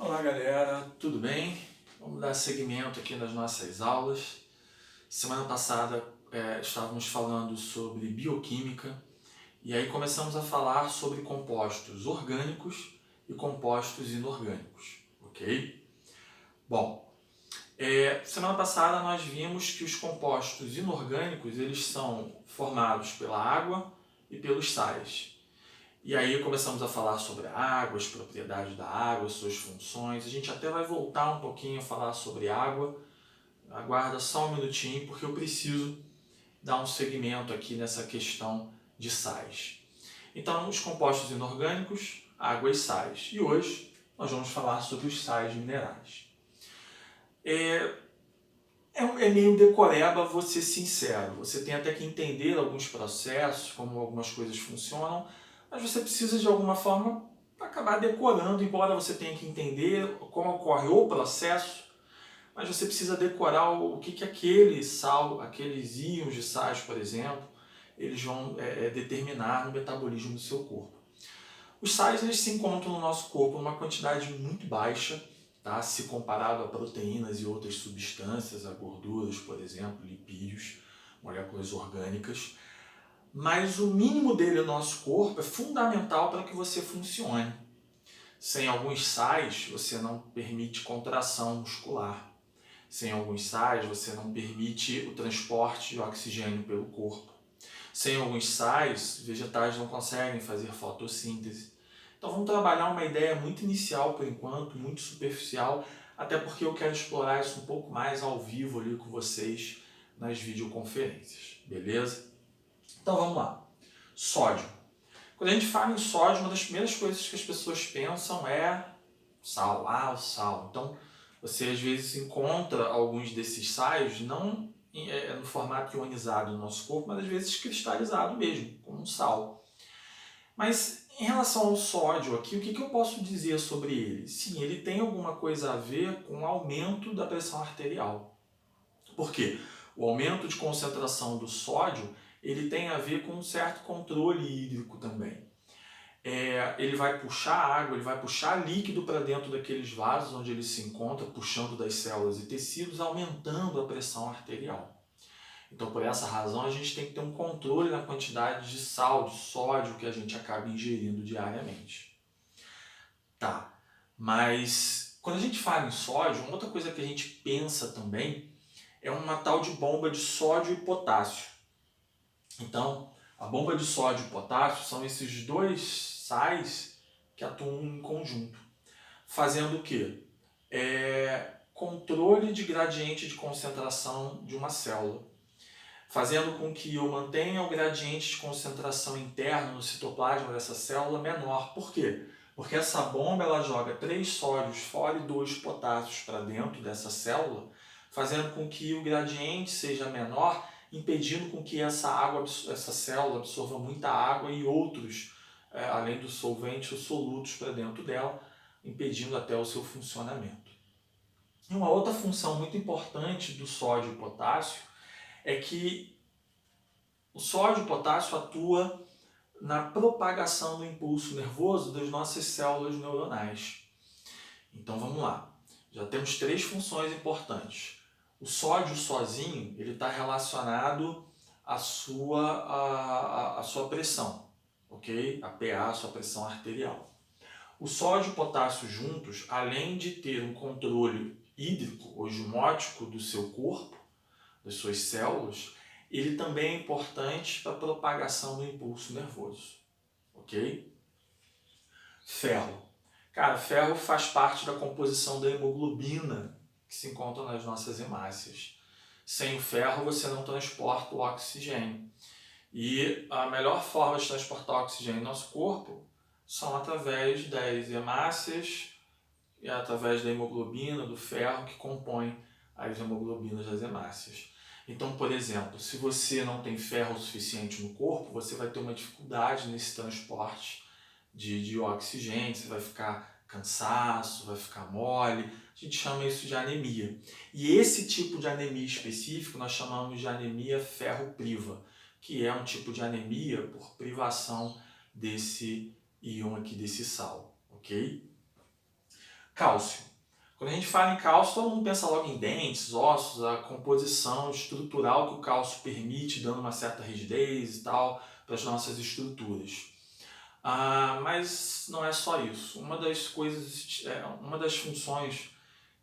Olá galera, tudo bem? Vamos dar seguimento aqui nas nossas aulas. Semana passada estávamos falando sobre bioquímica e aí começamos a falar sobre compostos orgânicos e compostos inorgânicos, ok? Bom, semana passada nós vimos que os compostos inorgânicos eles são formados pela água e pelos sais. E aí começamos a falar sobre a água, as propriedades da água, suas funções. A gente até vai voltar um pouquinho a falar sobre água. Aguarda só um minutinho porque eu preciso dar um segmento aqui nessa questão de sais. Então, os compostos inorgânicos, água e sais. E hoje nós vamos falar sobre os sais minerais. É meio decoreba, vou ser sincero. Você tem até que entender alguns processos, como algumas coisas funcionam, mas você precisa de alguma forma acabar decorando, embora você tenha que entender como ocorre o processo, mas você precisa decorar o que aquele sal, aqueles íons de sais, por exemplo, eles vão determinar no metabolismo do seu corpo. Os sais eles se encontram no nosso corpo numa quantidade muito baixa, tá? Se comparado a proteínas e outras substâncias, a gorduras, por exemplo, lipídios, moléculas orgânicas. Mas o mínimo dele no nosso corpo é fundamental para que você funcione. Sem alguns sais, você não permite contração muscular. Sem alguns sais, você não permite o transporte de oxigênio pelo corpo. Sem alguns sais, vegetais não conseguem fazer fotossíntese. Então vamos trabalhar uma ideia muito inicial por enquanto, muito superficial, até porque eu quero explorar isso um pouco mais ao vivo ali com vocês nas videoconferências, beleza? Então vamos lá. Sódio. Quando a gente fala em sódio, uma das primeiras coisas que as pessoas pensam é sal, o sal. Então você às vezes encontra alguns desses sais não no formato ionizado no nosso corpo, mas às vezes cristalizado mesmo, como um sal. Mas em relação ao sódio aqui, o que eu posso dizer sobre ele? Sim, ele tem alguma coisa a ver com o aumento da pressão arterial. Por quê? O aumento de concentração do sódio ele tem a ver com um certo controle hídrico também. Ele vai puxar água, ele vai puxar líquido para dentro daqueles vasos onde ele se encontra, puxando das células e tecidos, aumentando a pressão arterial. Então, por essa razão, a gente tem que ter um controle na quantidade de sal, de sódio que a gente acaba ingerindo diariamente. Tá, mas quando a gente fala em sódio, uma outra coisa que a gente pensa também é uma tal de bomba de sódio e potássio. Então, a bomba de sódio e potássio são esses dois sais que atuam em conjunto, fazendo o quê? Controle de gradiente de concentração de uma célula, fazendo com que eu mantenha o gradiente de concentração interno no citoplasma dessa célula menor. Por quê? Porque essa bomba ela joga 3 sódios fora e 2 potássios para dentro dessa célula, fazendo com que o gradiente seja menor, impedindo com que essa célula absorva muita água e outros, além do solvente, os solutos para dentro dela, impedindo até o seu funcionamento. E uma outra função muito importante do sódio e potássio é que o sódio e o potássio atua na propagação do impulso nervoso das nossas células neuronais. Então vamos lá, já temos 3 funções importantes. O sódio sozinho ele está relacionado à sua pressão, ok? A PA, a sua pressão arterial. O sódio e o potássio juntos, além de ter um controle hídrico, osmótico do seu corpo, das suas células, ele também é importante para a propagação do impulso nervoso, ok? Ferro. Cara, ferro faz parte da composição da hemoglobina que se encontra nas nossas hemácias. Sem o ferro você não transporta o oxigênio. E a melhor forma de transportar o oxigênio no nosso corpo são através das hemácias e através da hemoglobina, do ferro que compõe as hemoglobinas das hemácias. Então, por exemplo, se você não tem ferro o suficiente no corpo, você vai ter uma dificuldade nesse transporte de oxigênio, você vai ficar cansaço, vai ficar mole, a gente chama isso de anemia. E esse tipo de anemia específico nós chamamos de anemia ferropriva, que é um tipo de anemia por privação desse íon aqui, desse sal, ok? Cálcio. Quando a gente fala em cálcio, todo mundo pensa logo em dentes, ossos, a composição estrutural que o cálcio permite, dando uma certa rigidez e tal para as nossas estruturas. Mas não é só isso. Uma das coisas, uma das funções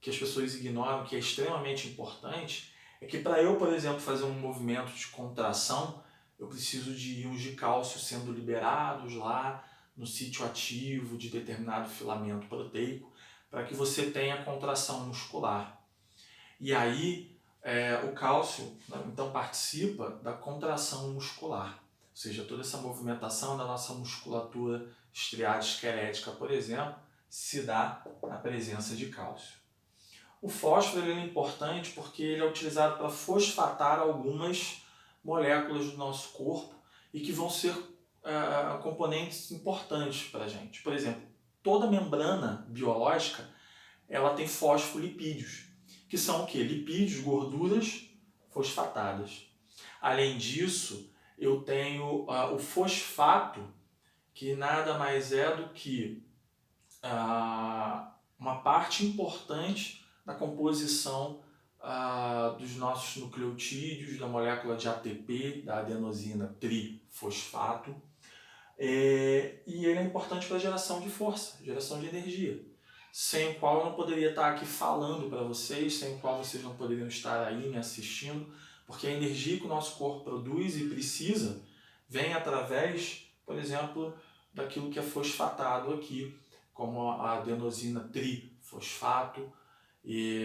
que as pessoas ignoram, que é extremamente importante, é que para eu, por exemplo, fazer um movimento de contração, eu preciso de íons de cálcio sendo liberados lá no sítio ativo de determinado filamento proteico, para que você tenha contração muscular. E aí, o cálcio, então, participa da contração muscular. Ou seja, toda essa movimentação da nossa musculatura estriada esquelética, por exemplo, se dá na presença de cálcio. O fósforo é importante porque ele é utilizado para fosfatar algumas moléculas do nosso corpo e que vão ser componentes importantes para a gente. Por exemplo, toda membrana biológica ela tem fosfolipídios, que são o quê? Lipídios, gorduras fosfatadas. Além disso, eu tenho o fosfato, que nada mais é do que uma parte importante da composição dos nossos nucleotídeos, da molécula de ATP, da adenosina trifosfato, e ele é importante para a geração de força, geração de energia, sem o qual eu não poderia estar aqui falando para vocês, sem o qual vocês não poderiam estar aí me assistindo, porque a energia que o nosso corpo produz e precisa vem através, por exemplo, daquilo que é fosfatado aqui, como a adenosina trifosfato, e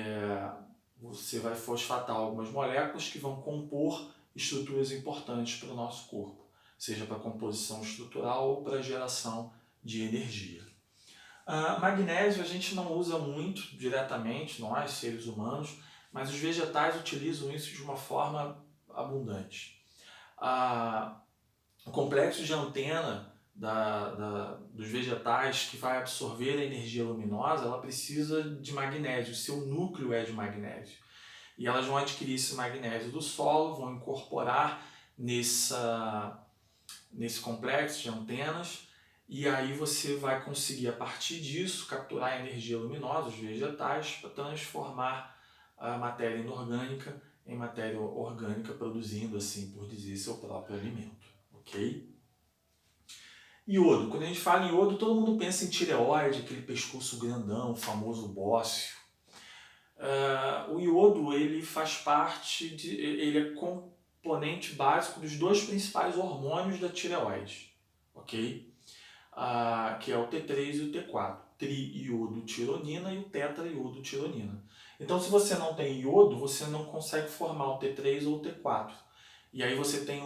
você vai fosfatar algumas moléculas que vão compor estruturas importantes para o nosso corpo, seja para composição estrutural ou para geração de energia. Magnésio a gente não usa muito diretamente, nós, seres humanos, mas os vegetais utilizam isso de uma forma abundante. O complexo de antena dos vegetais que vai absorver a energia luminosa, ela precisa de magnésio, seu núcleo é de magnésio. E elas vão adquirir esse magnésio do solo, vão incorporar nesse complexo de antenas, e aí você vai conseguir, a partir disso, capturar a energia luminosa, os vegetais, para transformar a matéria inorgânica em matéria orgânica, produzindo, assim por dizer, seu próprio alimento. Ok? Iodo. Quando a gente fala em iodo, todo mundo pensa em tireoide, aquele pescoço grandão, o famoso bócio. O iodo ele faz parte ele é componente básico dos dois principais hormônios da tireoide, ok? Que é o T3 e o T4, triiodotironina e o tetraiodotironina. Então, se você não tem iodo, você não consegue formar o T3 ou o T4. E aí você tem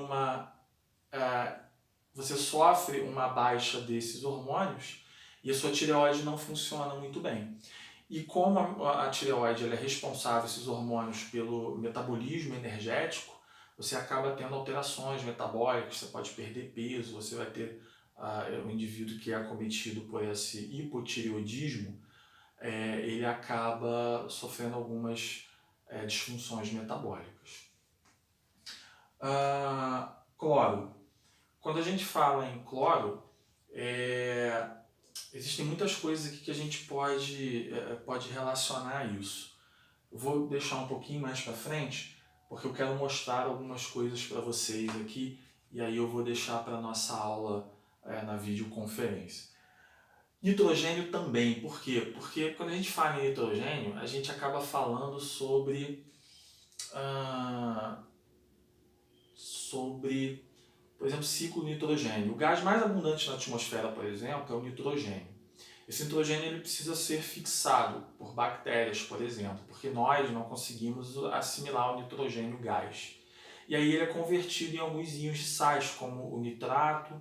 você sofre uma baixa desses hormônios e a sua tireoide não funciona muito bem. E como a tireoide ela é responsável, esses hormônios, pelo metabolismo energético, você acaba tendo alterações metabólicas, você pode perder peso, você vai ter um indivíduo que é acometido por esse hipotireoidismo, ele acaba sofrendo algumas disfunções metabólicas. Cloro. Quando a gente fala em cloro, existem muitas coisas aqui que a gente pode relacionar a isso. Eu vou deixar um pouquinho mais para frente, porque eu quero mostrar algumas coisas para vocês aqui, e aí eu vou deixar para a nossa aula na videoconferência. Nitrogênio também, por quê? Porque quando a gente fala em nitrogênio, a gente acaba falando sobre, por exemplo, ciclo nitrogênio. O gás mais abundante na atmosfera, por exemplo, é o nitrogênio. Esse nitrogênio ele precisa ser fixado por bactérias, por exemplo, porque nós não conseguimos assimilar o nitrogênio gás. E aí ele é convertido em alguns íons de sais, como o nitrato,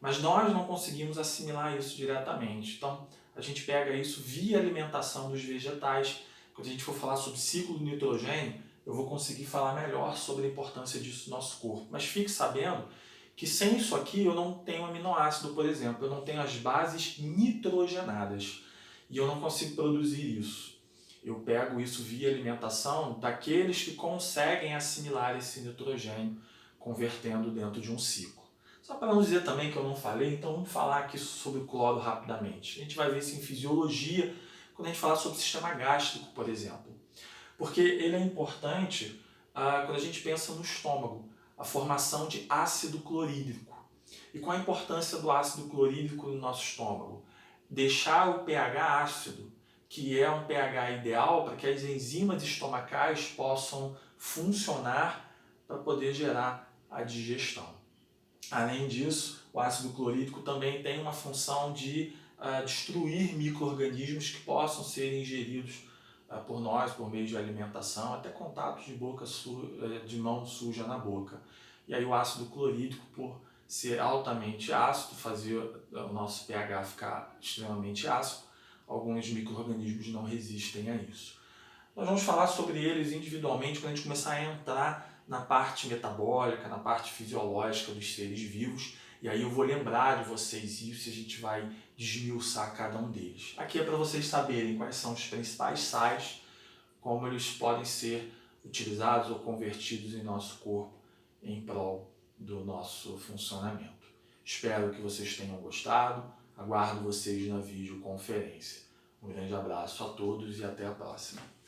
mas nós não conseguimos assimilar isso diretamente. Então, a gente pega isso via alimentação dos vegetais. Quando a gente for falar sobre ciclo do nitrogênio, eu vou conseguir falar melhor sobre a importância disso no nosso corpo. Mas fique sabendo que sem isso aqui eu não tenho aminoácido, por exemplo, eu não tenho as bases nitrogenadas e eu não consigo produzir isso. Eu pego isso via alimentação daqueles que conseguem assimilar esse nitrogênio, convertendo dentro de um ciclo. Só para não dizer também que eu não falei, então vamos falar aqui sobre o cloro rapidamente. A gente vai ver isso em fisiologia, quando a gente fala sobre o sistema gástrico, por exemplo. Porque ele é importante quando a gente pensa no estômago, a formação de ácido clorídrico. E qual a importância do ácido clorídrico no nosso estômago? Deixar o pH ácido, que é um pH ideal para que as enzimas estomacais possam funcionar para poder gerar a digestão. Além disso, o ácido clorídrico também tem uma função de destruir micro-organismos que possam ser ingeridos por nós, por meio de alimentação, até contato de mão suja na boca. E aí o ácido clorídrico, por ser altamente ácido, fazer o nosso pH ficar extremamente ácido, alguns micro-organismos não resistem a isso. Nós vamos falar sobre eles individualmente quando a gente começar a entrar na parte metabólica, na parte fisiológica dos seres vivos, e aí eu vou lembrar de vocês isso e a gente vai desmiuçar cada um deles. Aqui é para vocês saberem quais são os principais sais, como eles podem ser utilizados ou convertidos em nosso corpo em prol do nosso funcionamento. Espero que vocês tenham gostado, aguardo vocês na videoconferência. Um grande abraço a todos e até a próxima.